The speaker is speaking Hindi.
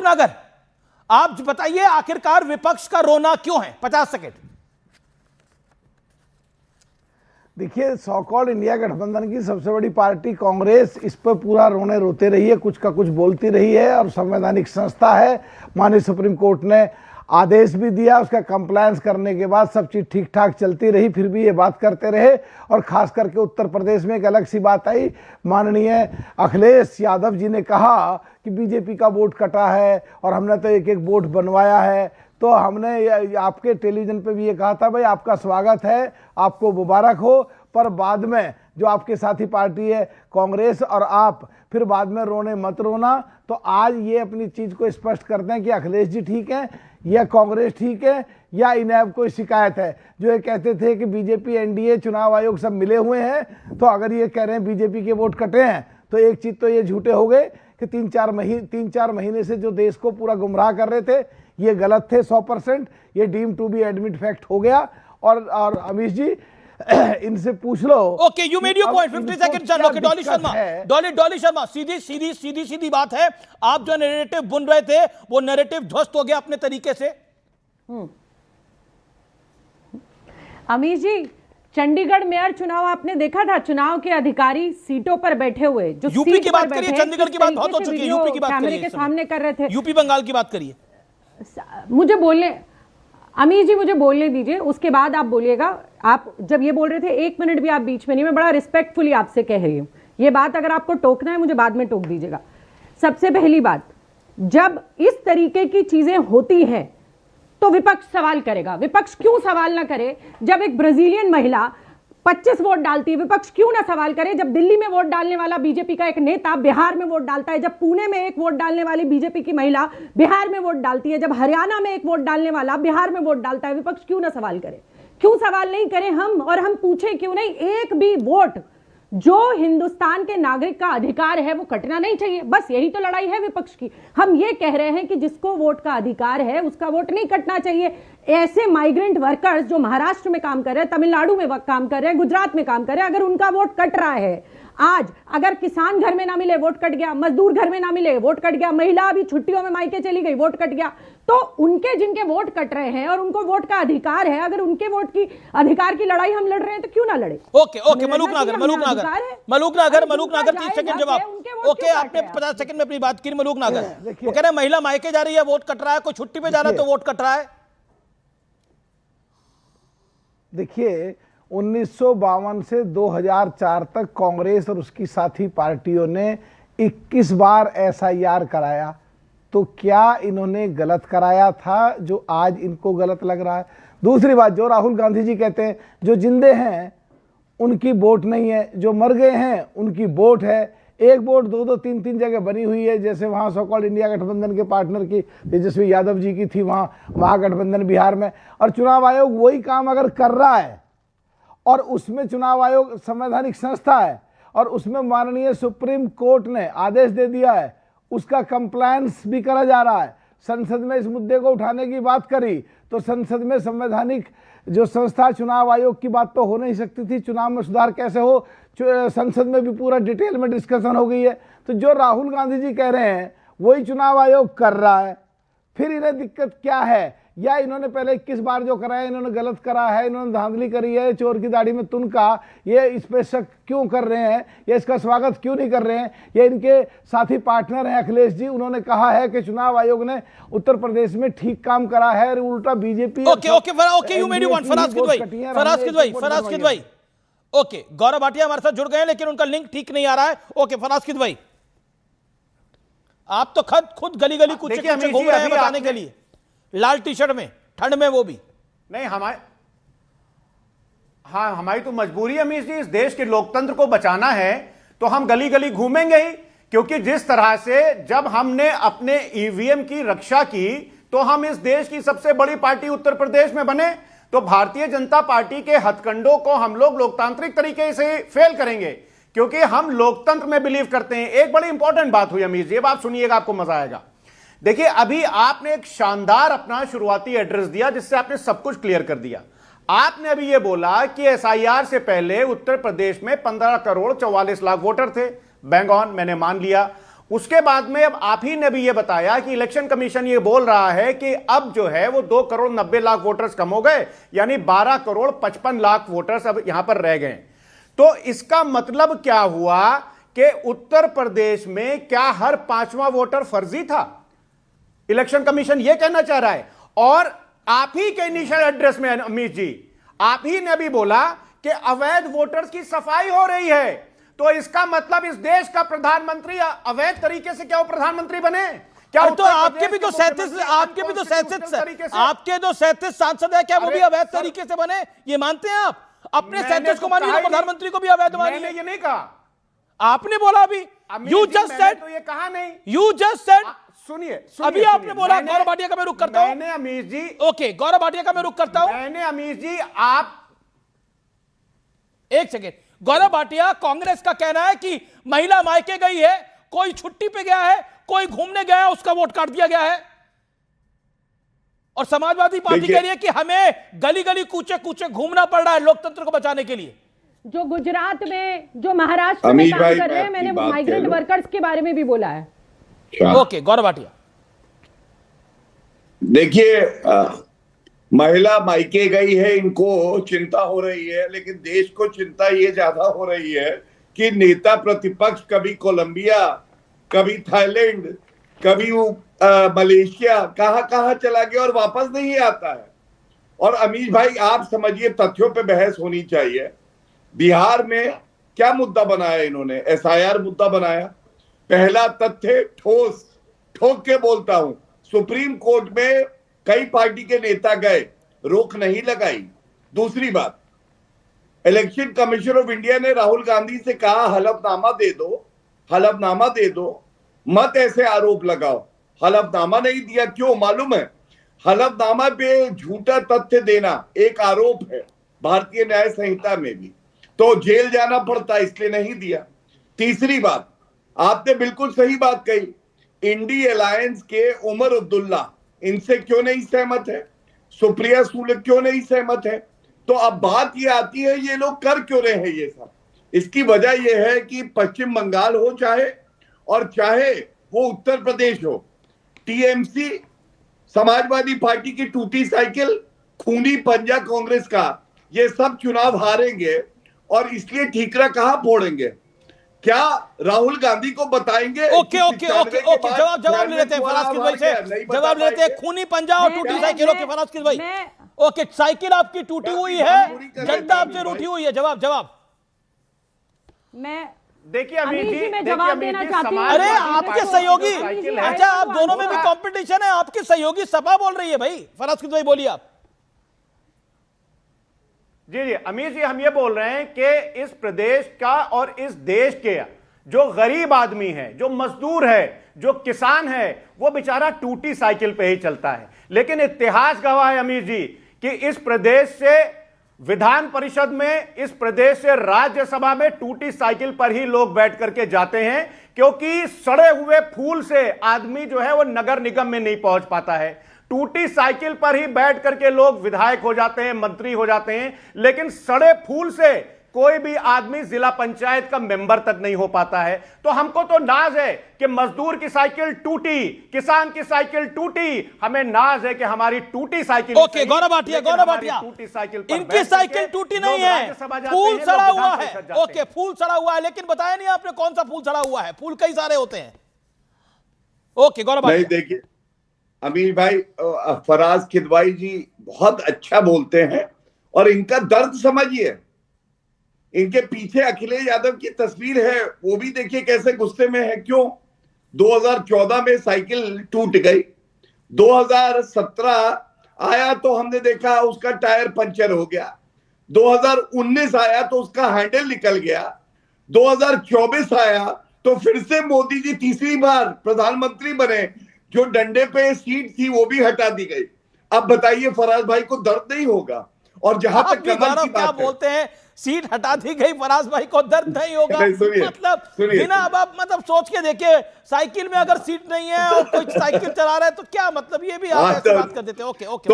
नागर, आप बताइए आखिरकार विपक्ष का रोना क्यों है? 50 सेकंड। देखिए, सो कॉल्ड इंडिया गठबंधन की सबसे बड़ी पार्टी कांग्रेस इस पर पूरा रोने रोते रही है, कुछ का कुछ बोलती रही है, और संवैधानिक संस्था है। माननीय सुप्रीम कोर्ट ने आदेश भी दिया, उसका कंप्लायंस करने के बाद सब चीज़ ठीक ठाक चलती रही, फिर भी ये बात करते रहे। और खास करके उत्तर प्रदेश में एक अलग सी बात आई, माननीय अखिलेश यादव जी ने कहा कि बीजेपी का वोट कटा है और हमने तो एक एक वोट बनवाया है। तो हमने आपके टेलीविजन पे भी ये कहा था, भाई आपका स्वागत है, आपको मुबारक हो, पर बाद में जो आपके साथी पार्टी है कांग्रेस और आप फिर बाद में रोने मत रोना। तो आज ये अपनी चीज़ को स्पष्ट करते हैं कि अखिलेश जी ठीक है या कांग्रेस ठीक है या इन्हें अब कोई शिकायत है। जो ये कहते थे कि बीजेपी एनडीए चुनाव आयोग सब मिले हुए हैं, तो अगर ये कह रहे हैं बीजेपी के वोट कटे हैं तो एक चीज़ तो ये झूठे हो गए कि तीन चार महीने से जो देश को पूरा गुमराह कर रहे थे ये गलत थे 100%। ये deem to be admit fact हो गया। और अमीश जी इनसे पूछ लो। Okay, you made your point. 50 second चल। ओके, डॉली शर्मा, सीधी बात है, आप जो नैरेटिव बुन रहे थे वो नैरेटिव ध्वस्त हो गया अपने तरीके से। अमीश जी, चंडीगढ़ मेयर चुनाव आपने देखा था, चुनाव के अधिकारी सीटों पर बैठे हुए, जो यूपी की बात करिए, चंडीगढ़ की बात बहुत हो चुकी है, यूपी की बात कैमरे के सामने कर रहे थे। यूपी बंगाल की बात करिए। मुझे बोलने, अमीश जी मुझे बोलने दीजिए, उसके बाद आप बोलिएगा। आप जब ये बोल रहे थे 1 मिनट भी आप बीच में नहीं, मैं बड़ा रिस्पेक्टफुली आपसे कह रही हूं ये बात। अगर आपको टोकना है मुझे बाद में टोक दीजिएगा। सबसे पहली बात, जब इस तरीके की चीजें होती हैं तो विपक्ष सवाल करेगा। विपक्ष क्यों सवाल ना करे? जब एक ब्राजीलियन महिला 25 वोट डालती है, विपक्ष क्यों ना सवाल करे? जब दिल्ली में वोट डालने वाला बीजेपी का एक नेता बिहार में वोट डालता है, जब पुणे में एक वोट डालने वाली बीजेपी की महिला बिहार में वोट डालती है, जब हरियाणा में एक वोट डालने वाला बिहार में वोट डालता है, विपक्ष क्यों ना सवाल करे? क्यों सवाल नहीं करें हम? और हम पूछें क्यों नहीं? एक भी वोट जो हिंदुस्तान के नागरिक का अधिकार है वो कटना नहीं चाहिए। बस यही तो लड़ाई है विपक्ष की। हम ये कह रहे हैं कि जिसको वोट का अधिकार है उसका वोट नहीं कटना चाहिए। ऐसे माइग्रेंट वर्कर्स जो महाराष्ट्र में काम कर रहे हैं, तमिलनाडु में काम कर रहे हैं, गुजरात में काम कर रहे हैं, अगर उनका वोट कट रहा है, आज अगर किसान घर में ना मिले वोट कट गया, मजदूर घर में ना मिले वोट कट गया, महिला अभी छुट्टियों में मायके चली गई वोट कट गया, तो उनके जिनके वोट कट रहे हैं और उनको वोट का अधिकार है, अगर उनके वोट की अधिकार की लड़ाई हम लड़ रहे हैं तो क्यों ना लड़े? ओके, मलूक नागर 30 सेकंड जवाब। ओके, आपने 50 सेकंड में अपनी बात की। मलूक नागर वो कह रहे हैं महिला मायके जा रही है वोट कट रहा है, कोई छुट्टी पे जा रहा है तो वोट कट रहा है। देखिए, 1952 से 2004 तक कांग्रेस और उसकी साथी पार्टियों ने 21 बार एसआईआर कराया। तो क्या इन्होंने गलत कराया था जो आज इनको गलत लग रहा है? दूसरी बात, जो राहुल गांधी जी कहते हैं जो जिंदे हैं उनकी वोट नहीं है, जो मर गए हैं उनकी वोट है। एक वोट 2-2, 3-3 जगह बनी हुई है, जैसे वहाँ सो कॉल्ड इंडिया गठबंधन के पार्टनर की तेजस्वी यादव जी की थी वहाँ महागठबंधन बिहार में। और चुनाव आयोग वही काम अगर कर रहा है और उसमें चुनाव आयोग संवैधानिक संस्था है और उसमें माननीय सुप्रीम कोर्ट ने आदेश दे दिया है, उसका कंप्लायंस भी करा जा रहा है। संसद में इस मुद्दे को उठाने की बात करी तो संसद में संवैधानिक जो संस्था चुनाव आयोग की बात तो हो नहीं सकती थी। चुनाव में सुधार कैसे हो, संसद में भी पूरा डिटेल में डिस्कशन हो गई है। तो जो राहुल गांधी जी कह रहे हैं वही चुनाव आयोग कर रहा है। फिर इन्हें दिक्कत क्या है? या इन्होंने पहले 21 बार जो कराया इन्होंने गलत करा है, इन्होंने धांधली करी है, चोर की दाढ़ी में तुनका, ये इस पे शक क्यों कर रहे हैं, या इसका स्वागत क्यों नहीं कर रहे हैं? ये इनके साथी पार्टनर हैं अखिलेश जी, उन्होंने कहा है कि चुनाव आयोग ने उत्तर प्रदेश में ठीक काम करा है और उल्टा बीजेपी। ओके, गौरव भाटिया हमारे साथ जुड़ गए लेकिन उनका लिंक ठीक नहीं आ रहा है। ओके, फरास्किद भाई, आप तो खुद गली गली कुछ घूम रहे हैं बताने के लिए, लाल टी शर्ट में, ठंड में, वो भी नहीं। हमारी तो मजबूरी है अमीश जी, इस देश के लोकतंत्र को बचाना है तो हम गली गली घूमेंगे ही। क्योंकि जिस तरह से जब हमने अपने ईवीएम की रक्षा की तो हम इस देश की सबसे बड़ी पार्टी उत्तर प्रदेश में बने, तो भारतीय जनता पार्टी के हथकंडों को हम लोग लोकतांत्रिक तरीके से फेल करेंगे क्योंकि हम लोकतंत्र में बिलीव करते हैं। एक बड़ी इंपॉर्टेंट बात हुई अमीश जी, अब आप सुनिएगा, आपको मजा आएगा। देखिए, अभी आपने एक शानदार अपना शुरुआती एड्रेस दिया जिससे आपने सब कुछ क्लियर कर दिया। आपने अभी यह बोला कि एसआईआर से पहले उत्तर प्रदेश में 15 करोड़ 44 लाख वोटर थे। बैंग ऑन, मैंने मान लिया। उसके बाद में अब आप ही ने भी ये बताया कि इलेक्शन कमीशन ये बोल रहा है कि अब जो है वो 2 करोड़ 90 लाख वोटर्स कम हो गए, यानी 12 करोड़ 55 लाख वोटर्स अब यहां पर रह गए। तो इसका मतलब क्या हुआ कि उत्तर प्रदेश में क्या हर 5वां वोटर फर्जी था? इलेक्शन कमीशन यह कहना चाह रहा है। और आप ही के इनिशियल एड्रेस में अमित जी, आप ही ने भी बोला कि अवैध वोटर्स की सफाई हो रही है। तो इसका मतलब इस देश का प्रधानमंत्री अवैध तरीके से क्या वो प्रधानमंत्री बने? क्या तो आपके भी तो 37 आपके जो 37 सांसद है, क्या वो भी अवैध तरीके से बने? ये मानते हैं आप? अपने 37 को मानिए, प्रधानमंत्री को भी अवैध मानिए। मैंने ये नहीं कहा, आपने बोला अभी। यू जस्ट सेड, तो ये कहा नहीं, यू जस्ट सेड। सुनिए, अभी आपने बोला। गौरव भाटिया का मैं रुख करता हूं। मैंने अमीश जी, ओके, गौरव भाटिया का मैं रुख करता हूं। मैंने अमीश जी, आप एक सेकेंड। गौरव भाटिया, कांग्रेस का कहना है कि महिला मायके गई है, कोई छुट्टी पे गया है, कोई घूमने गया है, उसका वोट काट दिया गया है। और समाजवादी पार्टी कह रही है कि हमें गली गली कूचे कूचे घूमना पड़ रहा है लोकतंत्र को बचाने के लिए। जो गुजरात में, जो महाराष्ट्र में काम कर रहे हैं, मैंने वो माइग्रेंट वर्कर्स के बारे में भी बोला है। ओके, गौरव भाटिया, देखिए, महिला मायके गई है, इनको चिंता हो रही है, लेकिन देश को चिंता ये ज्यादा हो रही है कि नेता प्रतिपक्ष कभी कोलंबिया, कभी थाईलैंड, कभी मलेशिया, कहां कहां चला गया और वापस नहीं आता है। और अमीश भाई, आप समझिए, तथ्यों पे बहस होनी चाहिए। बिहार में क्या मुद्दा बनाया इन्होंने? SIR मुद्दा बनाया। पहला तथ्य, ठोस ठोक के बोलता हूं, सुप्रीम कोर्ट में कई पार्टी के नेता गए, रोक नहीं लगाई। दूसरी बात, इलेक्शन कमीशन ऑफ इंडिया ने राहुल गांधी से कहा हलफनामा दे दो, हलफनामा दे दो, मत ऐसे आरोप लगाओ। हलफनामा नहीं दिया, क्यों मालूम है? हलफनामा पे झूठा तथ्य देना एक आरोप है भारतीय न्याय संहिता में भी, तो जेल जाना पड़ता, इसलिए नहीं दिया। तीसरी बात, आपने बिल्कुल सही बात कही, इंडी अलायंस के उमर अब्दुल्ला इनसे क्यों नहीं सहमत है, सुप्रिया सुले क्यों नहीं सहमत है? तो अब बात ये आती है, ये लोग कर क्यों रहे हैं ये सब? इसकी वजह यह है कि पश्चिम बंगाल हो चाहे वो उत्तर प्रदेश हो, TMC समाजवादी पार्टी की टूटी साइकिल, खूनी पंजा कांग्रेस का, ये सब चुनाव हारेंगे और इसलिए ठीकरा कहां फोड़ेंगे? क्या राहुल गांधी को बताएंगे? ओके, जवाब ले लेते हैं फराज भाई से, जवाब ले लेते हैं। खूनी पंजा और टूटी साइकिल। ओके फराज भाई, ओके, साइकिल आपकी टूटी हुई है, जनता आपसे रूठी हुई है। जवाब मैं देखिए अमीश जी, मैं जवाब देना चाहती हूँ। अरे आपके सहयोगी, अच्छा आप दोनों में भी कंपटीशन है, आपके सहयोगी सपा बोल रही है भाई। फराज भाई बोलिए आप। जी अमीर जी, हम ये बोल रहे हैं कि इस प्रदेश का और इस देश के जो गरीब आदमी है, जो मजदूर है, जो किसान है, वो बेचारा टूटी साइकिल पे ही चलता है। लेकिन इतिहास गवाह है अमीर जी कि इस प्रदेश से विधान परिषद में, इस प्रदेश से राज्यसभा में टूटी साइकिल पर ही लोग बैठ करके जाते हैं, क्योंकि सड़े हुए फूल से आदमी जो है वो नगर निगम में नहीं पहुंच पाता है। टूटी साइकिल पर ही बैठ करके लोग विधायक हो जाते हैं, मंत्री हो जाते हैं, लेकिन सड़े फूल से कोई भी आदमी जिला पंचायत का मेंबर तक नहीं हो पाता है। तो हमको तो नाज है कि मजदूर की साइकिल टूटी, किसान की साइकिल टूटी, हमें नाज है कि हमारी टूटी साइकिल। ओके गौरव भाटिया, टूटी साइकिल, इनकी साइकिल टूटी नहीं है, फूल सड़ा हुआ है। ओके, फूल सड़ा हुआ है, लेकिन बताया नहीं आपने कौन सा फूल सड़ा हुआ है। फूल कई सारे होते हैं। ओके गौरव भाटिया, देखिए अमीर भाई, फराज खिदवाई जी बहुत अच्छा बोलते हैं और इनका दर्द समझिए। इनके पीछे अखिलेश यादव की तस्वीर है, वो भी देखिए कैसे गुस्से में है। क्यों? 2014 में साइकिल टूट गई, 2017 आया तो हमने देखा उसका टायर पंचर हो गया, 2019 आया तो उसका हैंडल निकल गया, 2024 आया तो फिर से मोदी जी तीसरी बार प्रधानमंत्री बने, जो डंडे पे सीट थी वो भी हटा दी गई। अब बताइए फराज भाई को दर्द नहीं होगा? और जहां तक कमल की क्या बोलते हैं, सीट हटा दी गई, फराज भाई को दर्द नहीं होगा? मतलब बिना अब मतलब सोच के देखिए, साइकिल में अगर सीट नहीं है और कोई साइकिल चला रहा है तो क्या मतलब, ये भी आप ऐसे बात कर देते हैं। Okay okay.